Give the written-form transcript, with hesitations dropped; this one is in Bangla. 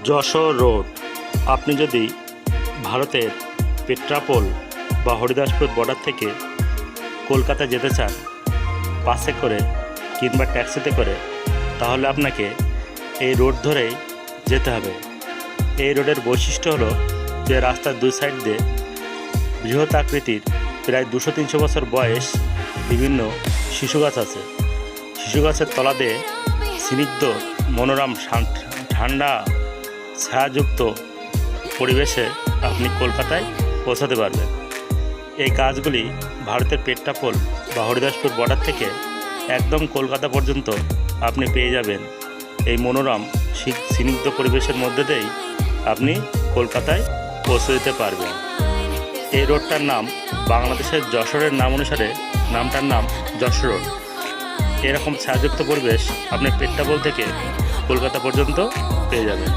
যশোর রোড। আপনি যদি ভারতের পেট্রাপোল বা হরিদাসপুর বর্ডার থেকে কলকাতা যেতে চান বাসে করে কিংবা ট্যাক্সিতে করে, তাহলে আপনাকে এই রোড ধরেই যেতে হবে। এই রোডের বৈশিষ্ট্য হলো যে রাস্তার দুই সাইড দিয়ে বৃহৎ আকৃতির প্রায় 200-300 বছর বয়স বিভিন্ন শিশু গাছ আছে। শিশু গাছের তলা দিয়ে স্নিগ্ধ মনোরম ঠান্ডা ছায়াযুক্ত পরিবেশে আপনি কলকাতায় পৌঁছাতে পারবেন। এই গাছগুলি ভারতের পেট্রাপোল বা হরিদাসপুর বর্ডার থেকে একদম কলকাতা পর্যন্ত আপনি পেয়ে যাবেন। এই মনোরম স্নিগ্ধ পরিবেশের মধ্যে দিয়েই আপনি কলকাতায় পৌঁছে যেতে পারবেন। এই রোডটার নাম বাংলাদেশের যশোরের নাম অনুসারে নামটার নাম যশোর রোড। এরকম ছায়াযুক্ত পরিবেশ আপনি পেট্রাপোল থেকে কলকাতা পর্যন্ত পেয়ে যাবেন।